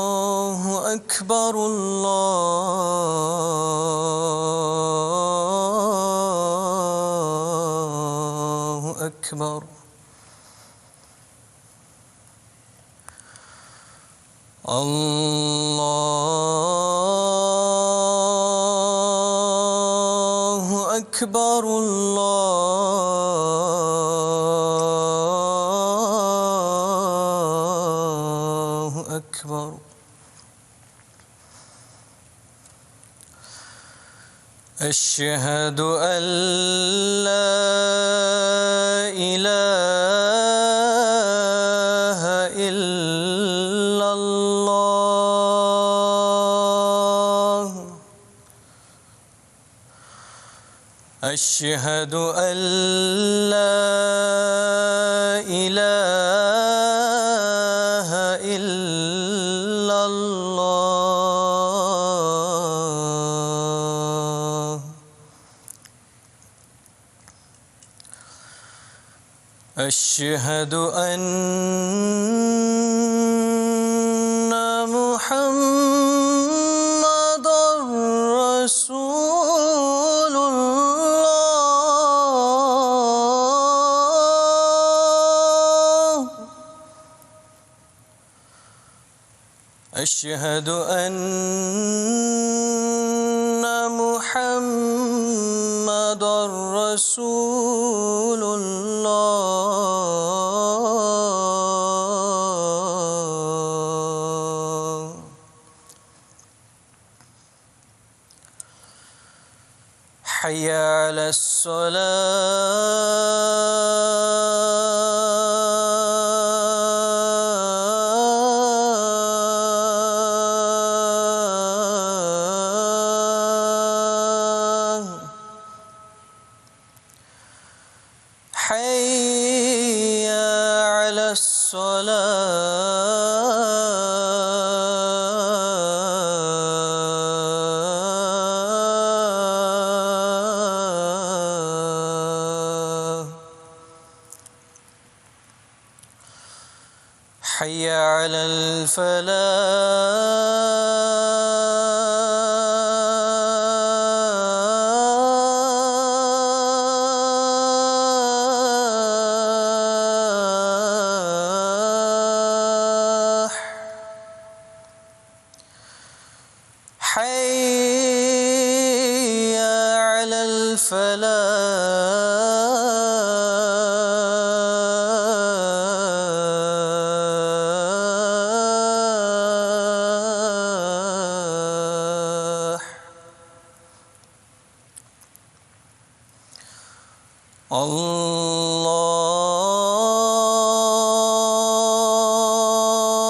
الله أكبر الله أكبر الله أكبر الله أكبر أشهد أن لا إله إلا الله أشهد أن لا إله إلا الله أشهد أن محمدًا رسول الله أشهد أن محمدًا رسول الله حي على الصلاة حي على الصلاة حي على الفلاح حي على الفلاح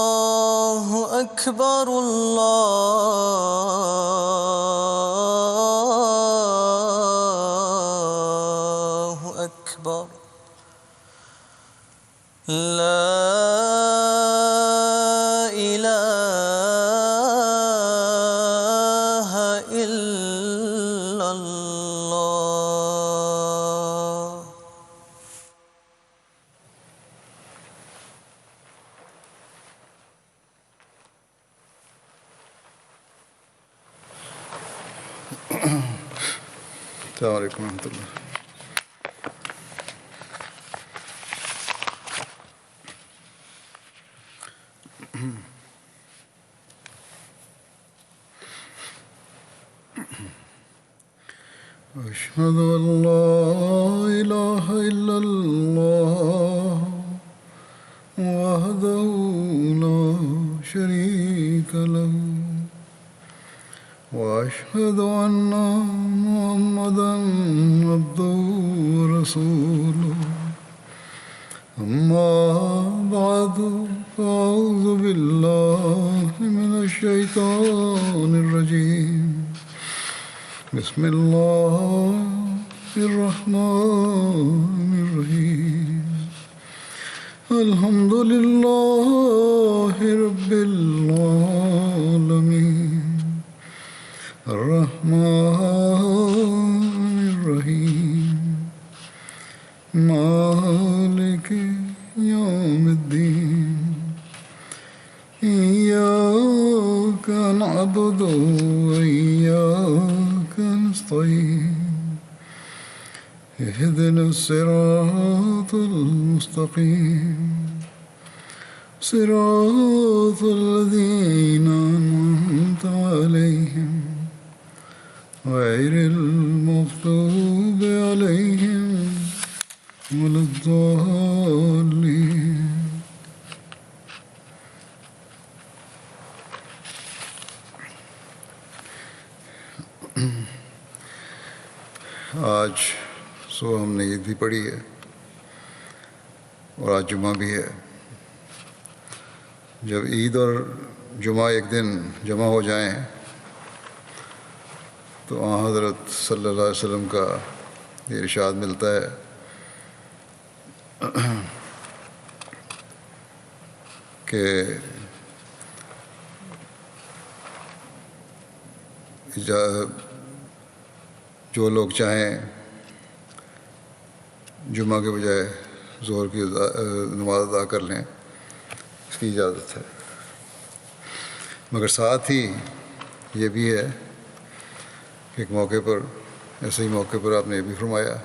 الله أكبر الله أكبر لا إله إلا الله السلام علیکم ورحمۃ اللہ. أشهد أن لا إله إلا الله وحده لا شريك له وأشهد أن محمدًا عبده ورسوله أما بعد فأعوذ بالله من الشيطان الرجيم بسم الله الرحمن الرحيم الحمد لله رب العالمين الرحمن الرحيم مالك يوم الدين إياك نعبد وإياك نستعين اهدنا الصراط المستقيم صراط الذين أنعمت عليهم غير المغضوب عليهم ولا الضالين. آج صبح ہم نے عید بھی پڑھی ہے اور آج جمعہ بھی ہے. جب عید اور جمعہ ایک دن جمع ہو جائیں تو آن حضرت صلی اللہ علیہ وسلم کا یہ ارشاد ملتا ہے کہ جو لوگ چاہیں جمعہ کے بجائے ظہر کی نماز ادا کر لیں، اس کی اجازت ہے. مگر ساتھ ہی یہ بھی ہے کہ ایک موقع پر، ایسے ہی موقع پر آپ نے یہ بھی فرمایا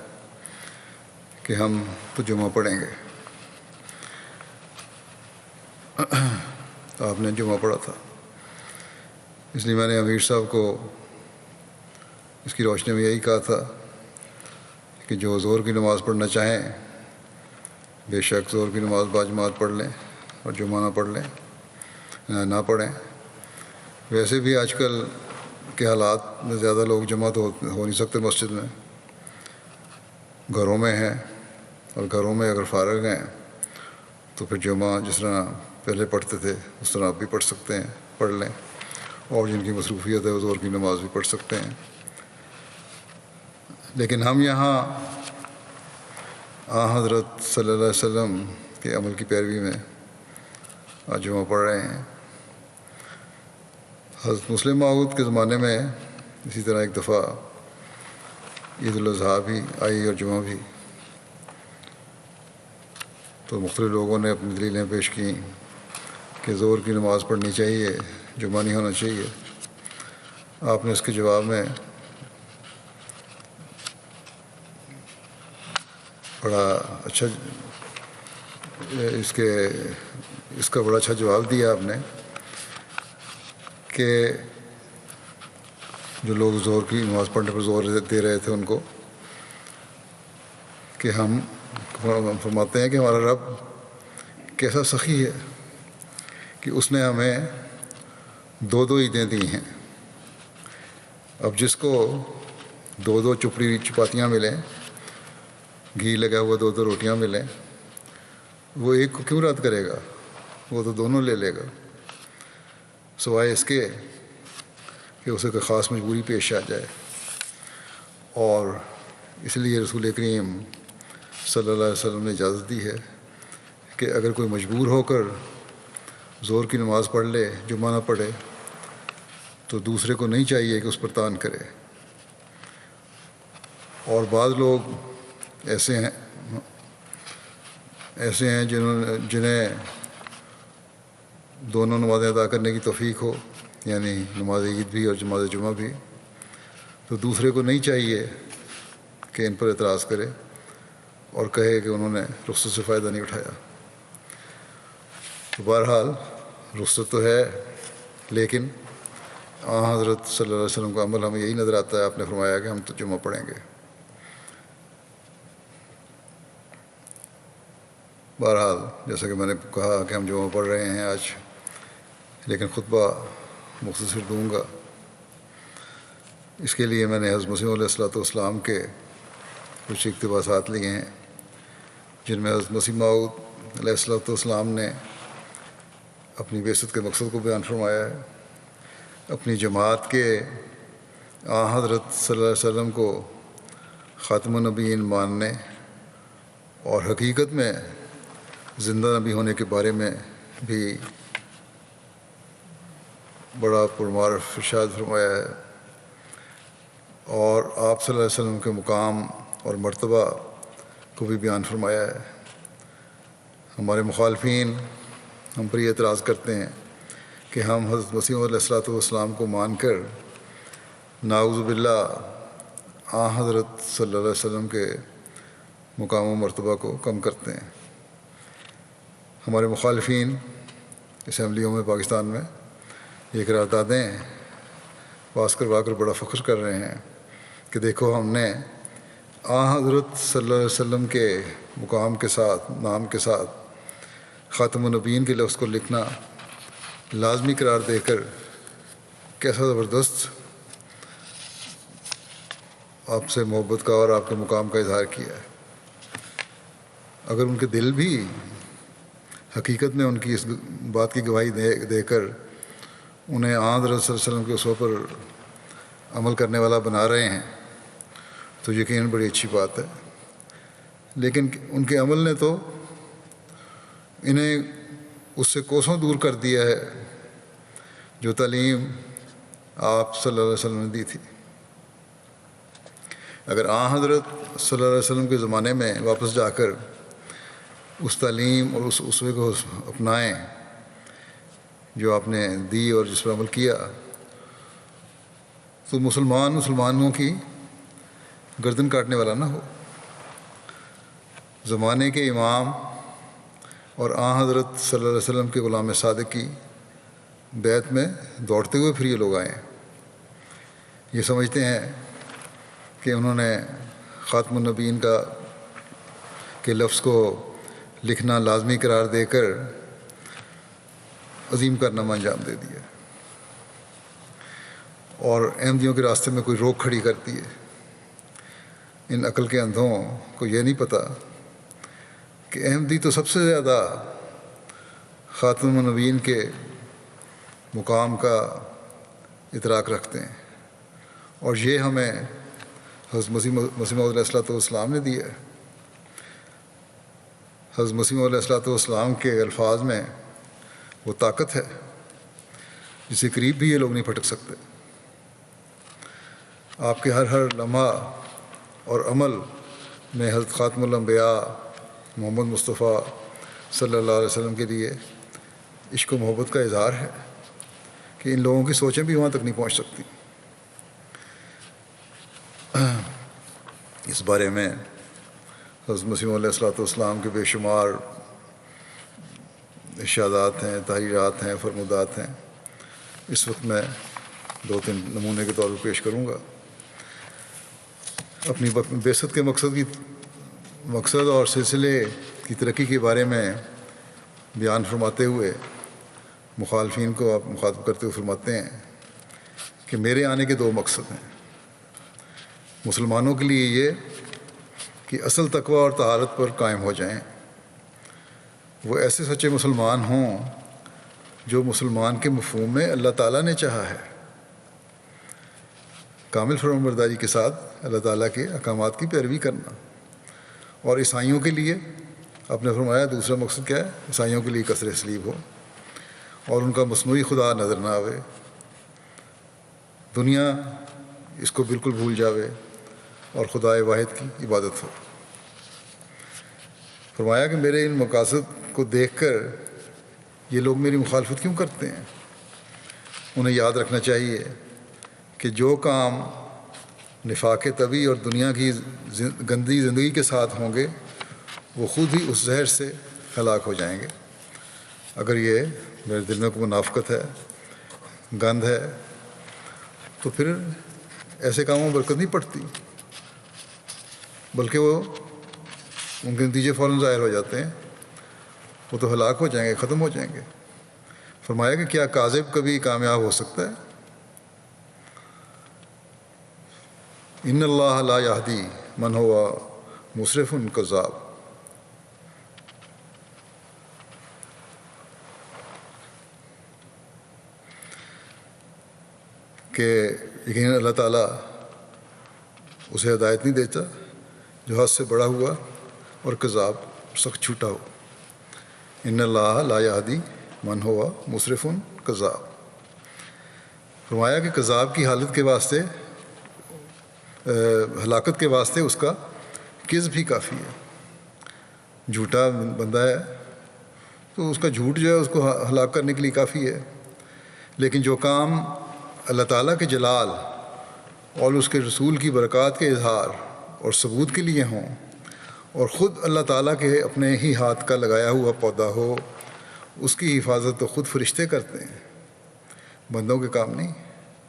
کہ ہم تو جمعہ پڑھیں گے. آپ نے جمعہ پڑھا تھا، اس لیے میں نے امیر صاحب کو اس کی روشنی میں یہی کہا تھا کہ جو ظہر کی نماز پڑھنا چاہیں بے شک ظہر کی نماز باجماعت پڑھ لیں اور جمعہ نہ پڑھ لیں، نہ پڑھیں. ویسے بھی آج کل کے حالات میں زیادہ لوگ جمع تو ہو نہیں سکتے مسجد میں، گھروں میں ہیں، اور گھروں میں اگر فارغ ہیں تو پھر جمعہ جس طرح پہلے پڑھتے تھے اس طرح آپ بھی پڑھ سکتے ہیں، پڑھ لیں. اور جن کی مصروفیت ہے وہ ظہر کی نماز بھی پڑھ سکتے ہیں. لیکن ہم یہاں حضرت صلی اللہ علیہ وسلم کے عمل کی پیروی میں آج جمعہ پڑھ رہے ہیں. حضرت مسلم موعود کے زمانے میں اسی طرح ایک دفعہ عید الاضحیٰ بھی آئی اور جمعہ بھی، تو مختلف لوگوں نے اپنی دلیلیں پیش کیں کہ ظہر کی نماز پڑھنی چاہیے، جمعہ نہیں ہونا چاہیے. آپ نے اس کے جواب میں بڑا اچھا اس کا بڑا اچھا جواب دیا آپ نے کہ جو لوگ ظہر کی نماز پڑھنے پر زور دے رہے تھے ان کو، کہ ہم فرماتے ہیں کہ ہمارا رب کیسا سخی ہے کہ اس نے ہمیں دو عیدیں دی ہیں. اب جس کو دو چپاتیاں ملیں، گھی لگا ہوا دو روٹیاں ملیں، وہ ایک کو کیوں رد کرے گا؟ وہ تو دونوں لے لے گا، سوائے اس کے کہ اسے کوئی خاص مجبوری پیش آ جائے. اور اس لیے رسول کریم صلی اللہ علیہ وسلم نے اجازت دی ہے کہ اگر کوئی مجبور ہو کر ظہر کی نماز پڑھ لے، جمعہ نہ پڑھے، تو دوسرے کو نہیں چاہیے کہ اس پر تان کرے. اور بعض لوگ ایسے ہیں جنہیں دونوں نمازیں ادا کرنے کی توفیق ہو، یعنی نماز عید بھی اور نماز جمعہ بھی، تو دوسرے کو نہیں چاہیے کہ ان پر اعتراض کرے اور کہے کہ انہوں نے رخصت سے فائدہ نہیں اٹھایا. تو بہرحال رخصت تو ہے، لیکن حضرت صلی اللہ علیہ وسلم کا عمل ہمیں یہی نظر آتا ہے. آپ نے فرمایا کہ ہم تو جمعہ پڑھیں گے. بہرحال جیسا کہ میں نے کہا کہ ہم جمعہ پڑھ رہے ہیں آج، لیکن خطبہ مختصر دوں گا. اس کے لیے میں نے حضرت مسیح علیہ السلام کے کچھ اقتباسات لیے ہیں، جن میں حضرت مسیح موعود علیہ السلام نے اپنی بعثت کے مقصد کو بیان فرمایا ہے. اپنی جماعت کے حضرت صلی اللہ علیہ وسلم کو خاتم النبیین ماننے اور حقیقت میں زندہ نبی ہونے کے بارے میں بھی بڑا پرمعرف ارشاد فرمایا ہے، اور آپ صلی اللہ علیہ وسلم کے مقام اور مرتبہ کو بھی بیان فرمایا ہے۔ ہمارے مخالفین ہم پر یہ اعتراض کرتے ہیں کہ ہم حضرت مسیح علیہ الصلوۃ والسلام کو مان کر نعوذ باللہ حضرت صلی اللہ علیہ وسلم کے مقام و مرتبہ کو کم کرتے ہیں۔ ہمارے مخالفین اسمبلیوں میں پاکستان میں یہ قراردادیں پاس کروا کر بڑا فخر کر رہے ہیں کہ دیکھو ہم نے حضرت صلی اللہ علیہ وسلم کے مقام کے ساتھ، نام کے ساتھ خاتم النبیین کے لفظ کو لکھنا لازمی قرار دے کر کیسا زبردست آپ سے محبت کا اور آپ کے مقام کا اظہار کیا ہے۔ اگر ان کے دل بھی حقیقت میں ان کی اس بات کی گواہی دے کر انہیں حضرت صلی اللہ علیہ وسلم کے اصول پر عمل کرنے والا بنا رہے ہیں تو یقیناً بڑی اچھی بات ہے، لیکن ان کے عمل نے تو انہیں اس سے کوسوں دور کر دیا ہے جو تعلیم آپ صلی اللہ علیہ وسلم نے دی تھی۔ اگر حضرت صلی اللہ علیہ وسلم کے زمانے میں واپس جا کر اس تعلیم اور اس اسوے کو اپنائیں جو آپ نے دی اور جس پر عمل کیا، تو مسلمانوں کی گردن کاٹنے والا نہ ہو۔ زمانے کے امام اور حضرت صلی اللہ علیہ وسلم کے غلام صادق کی بیعت میں دوڑتے ہوئے پھر یہ لوگ آئے ہیں، یہ سمجھتے ہیں کہ انہوں نے خاتم النبیین کے لفظ کو لکھنا لازمی قرار دے کر عظیم کارنامہ انجام دے دیا اور احمدیوں کے راستے میں کوئی روک کھڑی کرتی ہے۔ ان عقل کے اندھوں کو یہ نہیں پتہ کہ احمدی تو سب سے زیادہ خاتم النبیین کے مقام کا ادراک رکھتے ہیں، اور یہ ہمیں حضرت مسیح موعود علیہ الصلوۃ والسلام نے دیا ہے۔ حضرت مسیح موعود علیہ الصلوۃ والسلام کے الفاظ میں وہ طاقت ہے جس کے قریب بھی یہ لوگ نہیں پھٹک سکتے۔ آپ کے ہر لمحہ اور عمل میں حضرت خاتم الانبیاء محمد مصطفیٰ صلی اللہ علیہ وسلم کے لیے عشق و محبت کا اظہار ہے کہ ان لوگوں کی سوچیں بھی وہاں تک نہیں پہنچ سکتی۔ اس بارے میں حضرت مسیح علیہ الصلوۃ والسلام کے بے شمار ارشادات ہیں، تحریرات ہیں، فرمودات ہیں۔ اس وقت میں 2-3 نمونے کے طور پر پیش کروں گا۔ اپنی بعثت کے مقصد اور سلسلے کی ترقی کے بارے میں بیان فرماتے ہوئے مخالفین کو آپ مخاطب کرتے ہوئے فرماتے ہیں کہ میرے آنے کے 2 مقصد ہیں۔ مسلمانوں کے لیے یہ کہ اصل تقویٰ اور طہارت پر قائم ہو جائیں، وہ ایسے سچے مسلمان ہوں جو مسلمان کے مفہوم میں اللہ تعالیٰ نے چاہا ہے، کامل فرمانبرداری کے ساتھ اللہ تعالیٰ کے احکامات کی پیروی کرنا۔ اور عیسائیوں کے لیے آپ نے فرمایا دوسرا مقصد کیا ہے؟ عیسائیوں کے لیے کثر صلیب ہو اور ان کا مصنوعی خدا نظر نہ آوے، دنیا اس کو بالکل بھول جاوے اور خدائے واحد کی عبادت ہو۔ فرمایا کہ میرے ان مقاصد کو دیکھ کر یہ لوگ میری مخالفت کیوں کرتے ہیں؟ انہیں یاد رکھنا چاہیے کہ جو کام نفاق طبعی اور دنیا کی گندی زندگی کے ساتھ ہوں گے وہ خود ہی اس زہر سے ہلاک ہو جائیں گے۔ اگر یہ میرے دل میں کوئی منافقت ہے، گند ہے، تو پھر ایسے کاموں میں برکت نہیں پڑتی، بلکہ وہ ان کے نتیجے فوراً ظاہر ہو جاتے ہیں، وہ تو ہلاک ہو جائیں گے، ختم ہو جائیں گے۔ فرمایا کہ کیا کاذب کبھی کامیاب ہو سکتا ہے؟ ان اللہ لا یہدی من ہوا مسرف کذاب۔ کہ یقیناً اللہ تعالیٰ اسے ہدایت نہیں دیتا جو حد سے بڑا ہوا اور کذاب سخت چھوٹا ہو۔ ان اللہ لا یہدی من ہوا مسرف کذاب. فرمایا کہ کذاب کی حالت کے واسطے ہلاکت کے واسطے اس کا کذب ہی کافی ہے. جھوٹا بندہ ہے تو اس کا جھوٹ جو ہے اس کو ہلاک کرنے کے لیے کافی ہے. لیکن جو کام اللہ تعالیٰ کے جلال اور اس کے رسول کی برکات کے اظہار اور ثبوت کے لیے ہوں اور خود اللہ تعالیٰ کے اپنے ہی ہاتھ کا لگایا ہوا پودا ہو، اس کی حفاظت تو خود فرشتے کرتے ہیں، بندوں کے کام نہیں.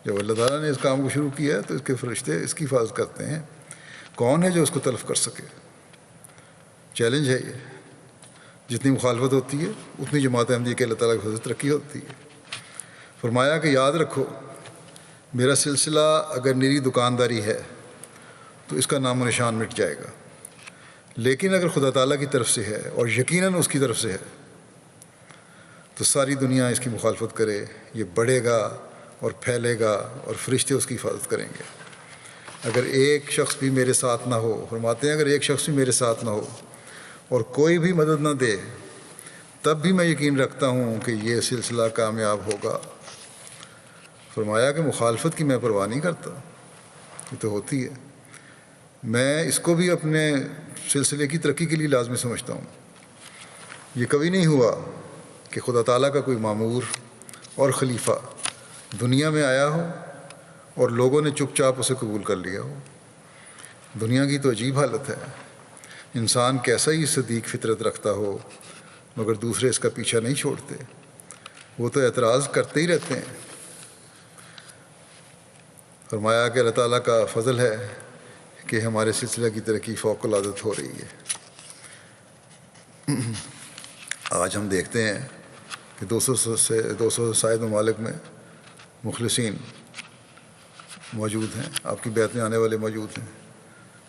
جب اللہ تعالیٰ نے اس کام کو شروع کیا ہے تو اس کے فرشتے اس کی حفاظت کرتے ہیں. کون ہے جو اس کو تلف کر سکے؟ چیلنج ہے یہ. جتنی مخالفت ہوتی ہے اتنی جماعت احمدیہ کے اللہ تعالیٰ کی فضل ترقی ہوتی ہے. فرمایا کہ یاد رکھو میرا سلسلہ اگر میری دکانداری ہے تو اس کا نام و نشان مٹ جائے گا، لیکن اگر خدا تعالیٰ کی طرف سے ہے اور یقیناً اس کی طرف سے ہے تو ساری دنیا اس کی مخالفت کرے، یہ بڑھے گا اور پھیلے گا اور فرشتے اس کی حفاظت کریں گے. اگر ایک شخص بھی میرے ساتھ نہ ہو، فرماتے ہیں اگر ایک شخص بھی میرے ساتھ نہ ہو اور کوئی بھی مدد نہ دے، تب بھی میں یقین رکھتا ہوں کہ یہ سلسلہ کامیاب ہوگا. فرمایا کہ مخالفت کی میں پرواہ نہیں کرتا، یہ تو ہوتی ہے. میں اس کو بھی اپنے سلسلے کی ترقی کے لیے لازمی سمجھتا ہوں. یہ کبھی نہیں ہوا کہ خدا تعالیٰ کا کوئی مامور اور خلیفہ دنیا میں آیا ہو اور لوگوں نے چپ چاپ اسے قبول کر لیا ہو. دنیا کی تو عجیب حالت ہے. انسان کیسا ہی صدیق فطرت رکھتا ہو مگر دوسرے اس کا پیچھا نہیں چھوڑتے، وہ تو اعتراض کرتے ہی رہتے ہیں. فرمایا کہ اللہ تعالیٰ کا فضل ہے کہ ہمارے سلسلہ کی ترقی فوق العادت ہو رہی ہے. آج ہم دیکھتے ہیں کہ 200 زائد ممالک میں مخلصین موجود ہیں، آپ کی بیعت میں آنے والے موجود ہیں.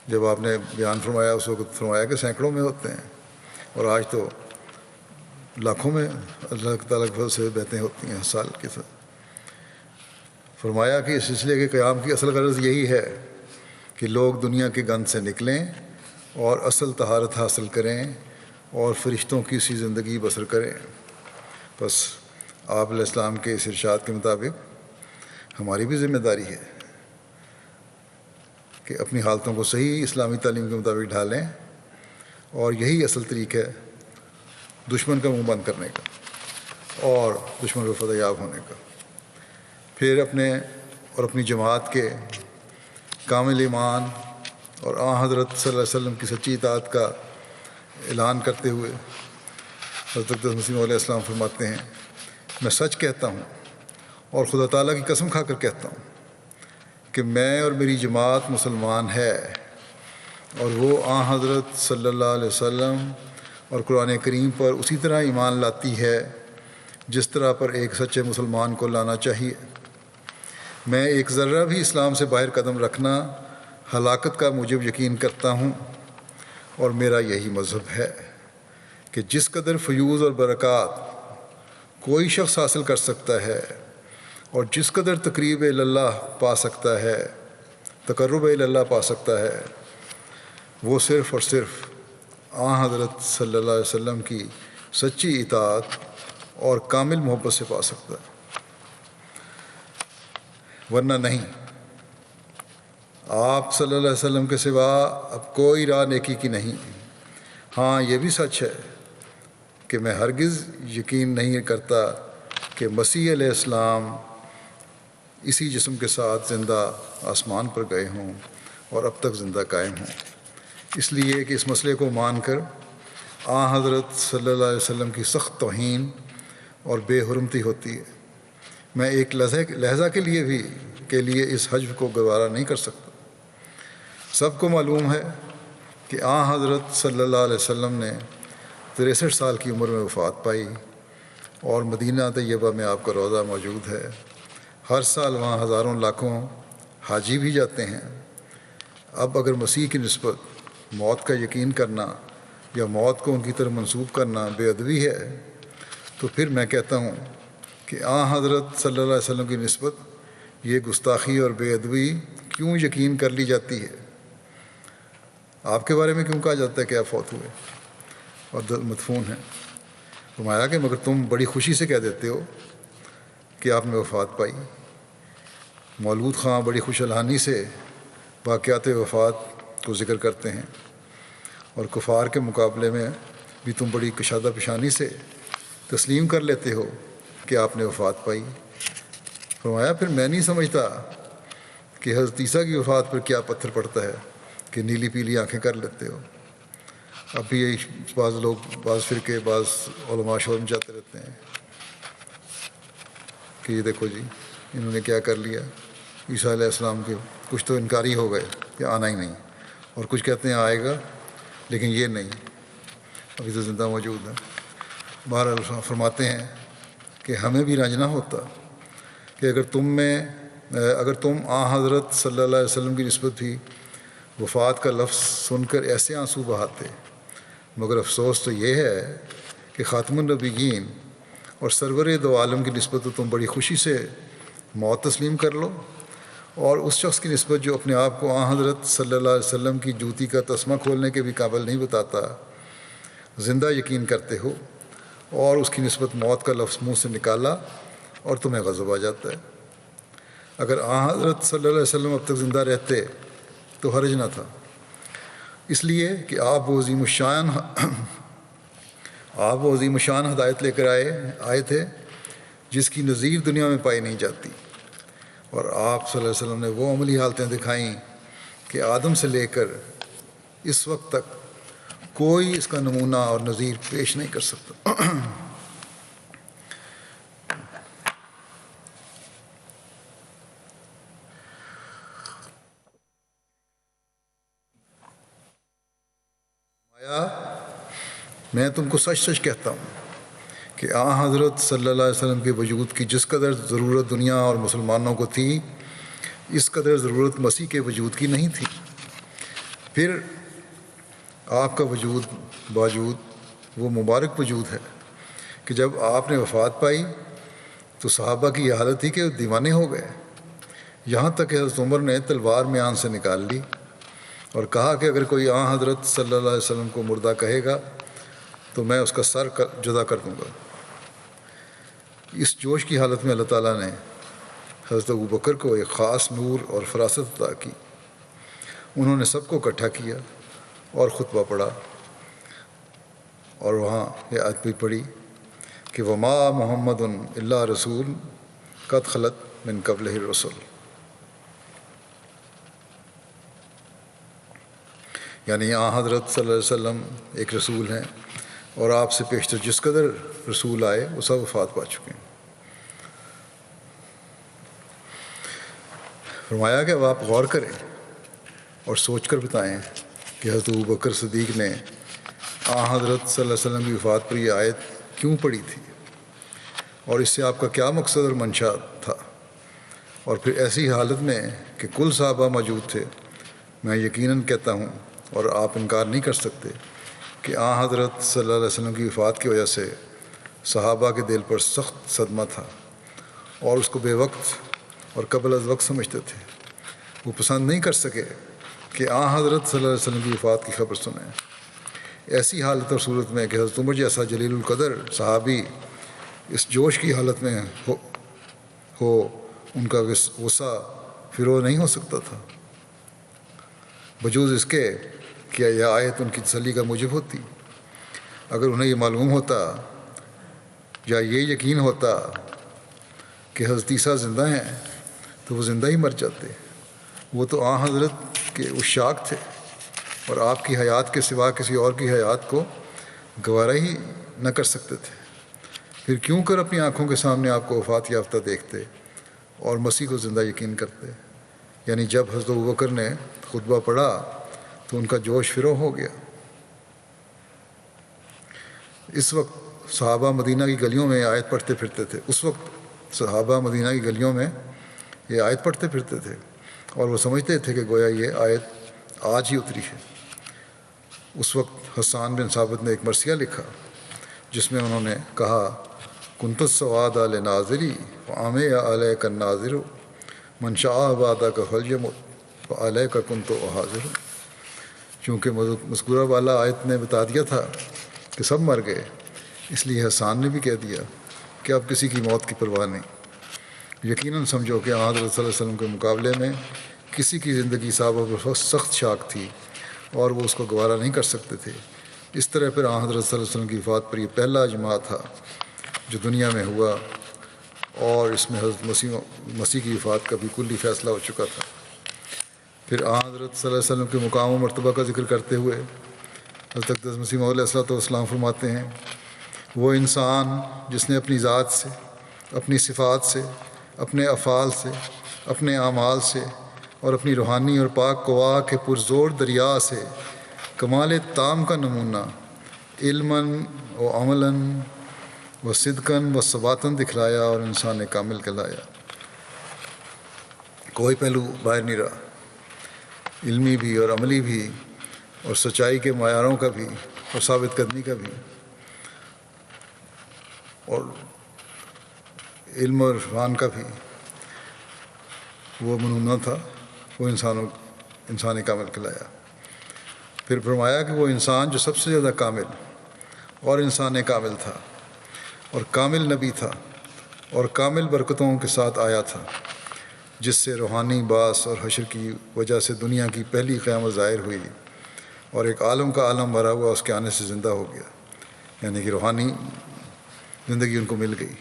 جب آپ نے بیان فرمایا اس وقت فرمایا کہ سینکڑوں میں ہوتے ہیں، اور آج تو لاکھوں میں اللہ تعالیٰ کی فضل سے بیعتیں ہوتی ہیں ہر سال کے ساتھ. فرمایا کہ اس سلسلے کے قیام کی اصل غرض یہی ہے کہ لوگ دنیا کے گند سے نکلیں اور اصل طہارت حاصل کریں اور فرشتوں کی سی زندگی بسر کریں. بس آپ علیہ السلام کے اس ارشاد کے مطابق ہماری بھی ذمہ داری ہے کہ اپنی حالتوں کو صحیح اسلامی تعلیم کے مطابق ڈھالیں، اور یہی اصل طریقہ ہے دشمن کا منہ بند کرنے کا اور دشمن کو فتح یاب ہونے کا. پھر اپنے اور اپنی جماعت کے کامل ایمان اور آن حضرت صلی اللہ علیہ وسلم کی سچی اطاعت کا اعلان کرتے ہوئے حضرت مسیح علیہ السلام فرماتے ہیں، میں سچ کہتا ہوں اور خدا تعالیٰ کی قسم کھا کر کہتا ہوں کہ میں اور میری جماعت مسلمان ہے، اور وہ آن حضرت صلی اللہ علیہ وسلم اور قرآن کریم پر اسی طرح ایمان لاتی ہے جس طرح پر ایک سچے مسلمان کو لانا چاہیے. میں ایک ذرہ بھی اسلام سے باہر قدم رکھنا ہلاکت کا موجب یقین کرتا ہوں، اور میرا یہی مذہب ہے کہ جس قدر فیوض اور برکات کوئی شخص حاصل کر سکتا ہے اور جس قدر تقریب اللہ پا سکتا ہے، تقرب اللہ پا سکتا ہے، وہ صرف اور صرف آن حضرت صلی اللہ علیہ وسلم کی سچی اطاعت اور کامل محبت سے پا سکتا ہے، ورنہ نہیں. آپ صلی اللہ علیہ وسلم کے سوا اب کوئی راہ نیکی کی نہیں. ہاں یہ بھی سچ ہے کہ میں ہرگز یقین نہیں کرتا کہ مسیح علیہ السلام اسی جسم کے ساتھ زندہ آسمان پر گئے ہوں اور اب تک زندہ قائم ہوں، اس لیے کہ اس مسئلے کو مان کر آن حضرت صلی اللہ علیہ وسلم کی سخت توہین اور بے حرمتی ہوتی ہے. میں ایک لہجہ کے لیے اس حجب کو گوارا نہیں کر سکتا. سب کو معلوم ہے کہ آن حضرت صلی اللہ علیہ وسلم نے 63 سال کی عمر میں وفات پائی، اور مدینہ طیبہ میں آپ کا روضہ موجود ہے. ہر سال وہاں ہزاروں لاکھوں حاجی بھی جاتے ہیں. اب اگر مسیح کی نسبت موت کا یقین کرنا یا موت کو ان کی طرف منسوب کرنا بے ادبی ہے، تو پھر میں کہتا ہوں کہ آن حضرت صلی اللہ علیہ وسلم کی نسبت یہ گستاخی اور بے ادبی کیوں یقین کر لی جاتی ہے؟ آپ کے بارے میں کیوں کہا جاتا ہے کہ آپ فوت ہوئے اور مدفون ہیں؟ فرمایا کہ مگر تم بڑی خوشی سے کہہ دیتے ہو کہ آپ نے وفات پائی۔ مولود خاں بڑی خوش الحانی سے واقعات وفات کو ذکر کرتے ہیں، اور کفار کے مقابلے میں بھی تم بڑی کشادہ پیشانی سے تسلیم کر لیتے ہو کہ آپ نے وفات پائی۔ فرمایا پھر میں نہیں سمجھتا کہ حضرت عیسیٰ کی وفات پر کیا پتھر پڑتا ہے کہ نیلی پیلی آنکھیں کر لیتے ہو۔ اب بھی یہی بعض لوگ، بعض فرقے، بعض علماء شور مچاتے رہتے ہیں کہ یہ دیکھو جی انہوں نے کیا کر لیا، عیسیٰ علیہ السلام کے کچھ تو انکاری ہو گئے کہ آنا ہی نہیں، اور کچھ کہتے ہیں آئے گا لیکن یہ نہیں، ابھی تو زندہ موجود ہے۔ بہرحال فرماتے ہیں کہ ہمیں بھی رنج نہ ہوتا کہ اگر تم حضرت صلی اللہ علیہ وسلم کی نسبت بھی وفات کا لفظ سن کر ایسے آنسو بہاتے، مگر افسوس تو یہ ہے کہ خاتم النبیین اور سرور دو عالم کی نسبت تو تم بڑی خوشی سے موت تسلیم کر لو، اور اس شخص کی نسبت جو اپنے آپ کو حضرت صلی اللہ علیہ وسلم کی جوتی کا تسمہ کھولنے کے بھی قابل نہیں بتاتا، زندہ یقین کرتے ہو، اور اس کی نسبت موت کا لفظ منہ سے نکالا اور تمہیں غضب آ جاتا ہے۔ اگر حضرت صلی اللہ علیہ وسلم اب تک زندہ رہتے تو حرج نہ تھا، اس لیے کہ آپ وہ عظیم الشان ہدایت لے کر آئے تھے جس کی نظیر دنیا میں پائی نہیں جاتی، اور آپ صلی اللہ علیہ وسلم نے وہ عملی حالتیں دکھائیں کہ آدم سے لے کر اس وقت تک کوئی اس کا نمونہ اور نظیر پیش نہیں کر سکتا۔ میں تم کو سچ سچ کہتا ہوں کہ حضرت صلی اللہ علیہ وسلم کے وجود کی جس قدر ضرورت دنیا اور مسلمانوں کو تھی، اس قدر ضرورت مسیح کے وجود کی نہیں تھی۔ پھر آپ کا وجود باوجود وہ مبارک وجود ہے کہ جب آپ نے وفات پائی تو صحابہ کی یہ حالت تھی کہ دیوانے ہو گئے، یہاں تک کہ حضرت عمر نے تلوار میان سے نکال لی اور کہا کہ اگر کوئی حضرت صلی اللہ علیہ وسلم کو مردہ کہے گا تو میں اس کا سر جدا کر دوں گا۔ اس جوش کی حالت میں اللہ تعالیٰ نے حضرت ابوبکر کو ایک خاص نور اور فراست عطا کی۔ انہوں نے سب کو اکٹھا کیا اور خطبہ پڑھا، اور وہاں یہ آیت بھی پڑھی کہ وما محمد الا رسول قد خلت من قبلہ الرسل، یعنی حضرت صلی اللہ علیہ وسلم ایک رسول ہیں، اور آپ سے پیشتر جس قدر رسول آئے وہ سب وفات پا چکے ہیں۔ فرمایا کہ اب آپ غور کریں اور سوچ کر بتائیں کہ حضرت ابوبکر صدیق نے حضرت صلی اللہ علیہ وسلم کی وفات پر یہ آیت کیوں پڑھی تھی، اور اس سے آپ کا کیا مقصد اور منشا تھا، اور پھر ایسی حالت میں کہ کل صحابہ موجود تھے۔ میں یقیناً کہتا ہوں اور آپ انکار نہیں کر سکتے کہ حضرت صلی اللہ علیہ وسلم کی وفات کی وجہ سے صحابہ کے دل پر سخت صدمہ تھا، اور اس کو بے وقت اور قبل از وقت سمجھتے تھے۔ وہ پسند نہیں کر سکے کہ حضرت صلی اللہ علیہ وسلم کی وفات کی خبر سنیں۔ ایسی حالت اور صورت میں کہ حضرت عمر جیسا جلیل القدر صحابی اس جوش کی حالت میں ہو ان کا غصہ فرو نہیں ہو سکتا تھا، بجوز اس کے کہ یہ آیت ان کی تسلی کا موجب ہوتی۔ اگر انہیں یہ معلوم ہوتا یا یہ یقین ہوتا کہ حضرت عیسیٰ زندہ ہیں تو وہ زندہ ہی مر جاتے۔ وہ تو حضرت کے عشاق تھے اور آپ کی حیات کے سوا کسی اور کی حیات کو گوارا ہی نہ کر سکتے تھے، پھر کیوں کر اپنی آنکھوں کے سامنے آپ کو وفات یافتہ دیکھتے اور مسیح کو زندہ یقین کرتے۔ یعنی جب حضرت ابوبکر نے خطبہ پڑھا تو ان کا جوش فرو ہو گیا۔ اس وقت صحابہ مدینہ کی گلیوں میں آیت پڑھتے پھرتے تھے یہ آیت پڑھتے پھرتے تھے، اور وہ سمجھتے تھے کہ گویا یہ آیت آج ہی اتری ہے۔ اس وقت حسان بن ثابت نے ایک مرثیہ لکھا جس میں انہوں نے کہا کنت السواد لناظری وعمی علیک الناظر من شاء بعدک فلیمت وعلیک کنت حاضر۔ چونکہ مذکورہ والا آیت نے بتا دیا تھا کہ سب مر گئے، اس لیے حسان نے بھی کہہ دیا کہ اب کسی کی موت کی پرواہ نہیں، یقیناً سمجھو کہ حضرت صلی اللہ علیہ وسلم کے مقابلے میں کسی کی زندگی صحابہ پر سخت شاک تھی اور وہ اس کو گوارا نہیں کر سکتے تھے۔ اس طرح پھر حضرت صلی اللہ علیہ وسلم کی وفات پر یہ پہلا اجماع تھا جو دنیا میں ہوا، اور اس میں حضرت مسیح کی وفات کا بھی کلی فیصلہ ہو چکا تھا۔ پھر حضرت صلی اللہ علیہ وسلم کے مقام و مرتبہ کا ذکر کرتے ہوئے حضرت اقدس مسیح موعود علیہ الصلوۃ والسلام فرماتے ہیں، وہ انسان جس نے اپنی ذات سے، اپنی صفات سے، اپنے افعال سے، اپنے اعمال سے اور اپنی روحانی اور پاک قوا کے پرزور دریا سے کمال تام کا نمونہ علماً و عملاً و صدقاً و ثباتاً دکھلایا اور انسان کامل کہلایا۔ کوئی پہلو باہر نہیں رہا، علمی بھی اور عملی بھی، اور سچائی کے معیاروں کا بھی اور ثابت قدمی کا بھی، اور علم اور عرفان کا بھی وہ نمونہ تھا، وہ انسان کامل کہلایا۔ پھر فرمایا کہ وہ انسان جو سب سے زیادہ کامل اور انسان کامل تھا اور کامل نبی تھا اور کامل برکتوں کے ساتھ آیا تھا، جس سے روحانی باعث اور حشر کی وجہ سے دنیا کی پہلی قیامت ظاہر ہوئی اور ایک عالم کا عالم مرا ہوا اس کے آنے سے زندہ ہو گیا، یعنی کہ روحانی زندگی ان کو مل گئی۔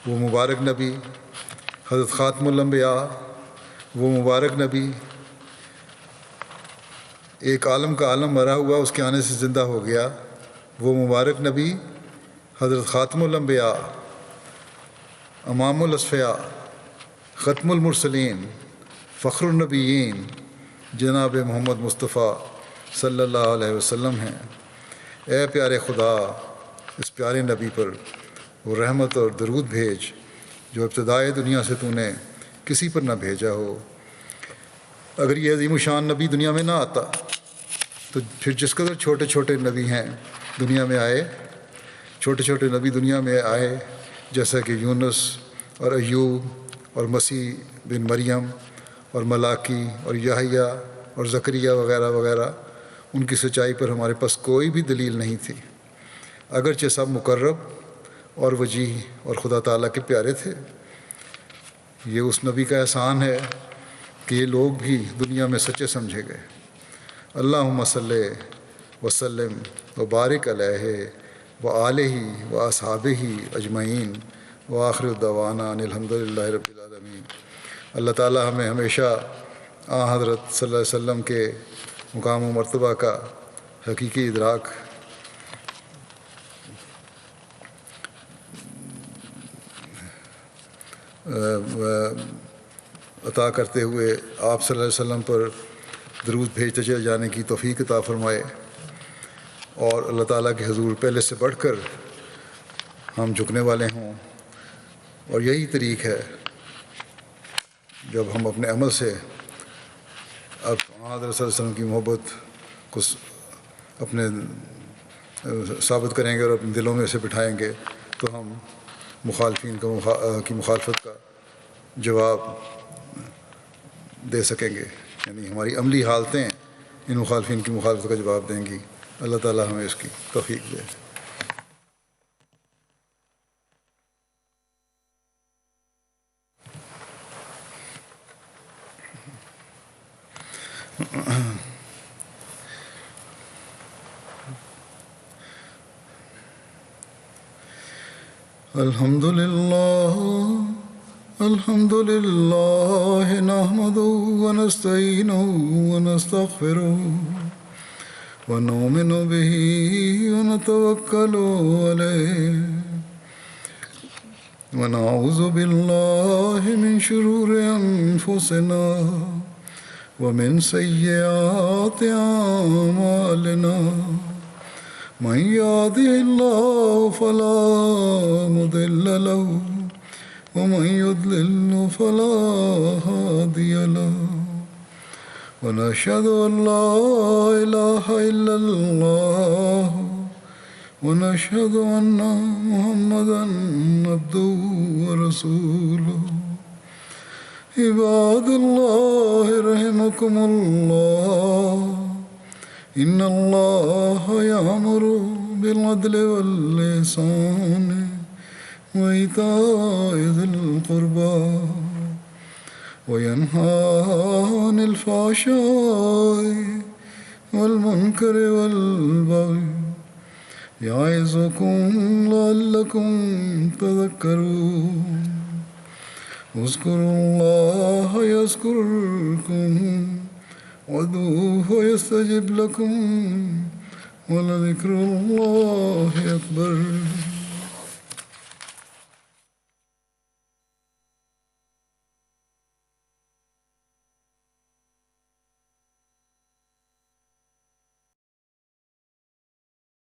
وہ مبارک نبی حضرت خاتم الانبیاء، وہ مبارک نبی ایک عالم کا عالم مرا ہوا اس کے آنے سے زندہ ہو گیا، وہ مبارک نبی حضرت خاتم الانبیاء، امام الاصفیاء، ختم المرسلین، فخر النبیین جناب محمد مصطفیٰ صلی اللہ علیہ وسلم ہیں۔ اے پیارے خدا، اس پیارے نبی پر وہ رحمت اور درود بھیج جو ابتدائے دنیا سے تو نے کسی پر نہ بھیجا ہو۔ اگر یہ عظیم الشان نبی دنیا میں نہ آتا تو پھر جس قدر چھوٹے چھوٹے نبی ہیں دنیا میں آئے، چھوٹے چھوٹے نبی دنیا میں آئے، جیسا کہ یونس اور ایوب اور مسیح بن مریم اور ملاکی اور یحییٰ اور زکریا وغیرہ وغیرہ، ان کی سچائی پر ہمارے پاس کوئی بھی دلیل نہیں تھی، اگرچہ سب مقرب اور وجیح اور خدا تعالیٰ کے پیارے تھے۔ یہ اس نبی کا احسان ہے کہ یہ لوگ بھی دنیا میں سچے سمجھے گئے۔ اللہم صلی وسلم وبارک علیہ وآلہ واصحابہ اجمعین وآخر دعوانا ان الحمد للہ رب العالمین۔ اللہ تعالیٰ ہمیں ہمیشہ حضرت صلی اللہ علیہ وسلم کے مقام و مرتبہ کا حقیقی ادراک عطا کرتے ہوئے آپ صلی اللہ علیہ وسلم پر درود بھیجتے چلے جانے کی توفیق عطا فرمائے، اور اللہ تعالیٰ کے حضور پہلے سے بڑھ کر ہم جھکنے والے ہوں۔ اور یہی طریق ہے جب ہم اپنے عمل سے اب حضرت صلی اللہ علیہ وسلم کی محبت کو اپنے ثابت کریں گے اور اپنے دلوں میں سے بٹھائیں گے تو ہم مخالفین کی مخالفت کا جواب دے سکیں گے، یعنی ہماری عملی حالتیں ان مخالفین کی مخالفت کا جواب دیں گی۔ اللہ تعالیٰ ہمیں اس کی توفیق دے۔ الحمد للہ نحمده ونستعینه ونستغفره ونؤمن به ونتوکل علیہ ونعوذ باللہ من شرور انفسنا ومن سیئات اعمالنا من يهده الله فلا مضل له ومن يضلل فلا هادي له ونشهد أن لا إله إلا الله ونشهد أن محمدا عبده ورسوله عباد الله رحمكم الله إن الله يأمر بالعدل والإحسان وإيتاء ذي القربى وينهى عن الفحشاء والمنكر والبغي يعظكم لعلكم تذكرون اذكروا الله يذكركم وادعوه يستجب لكم ولذكر الله أكبر.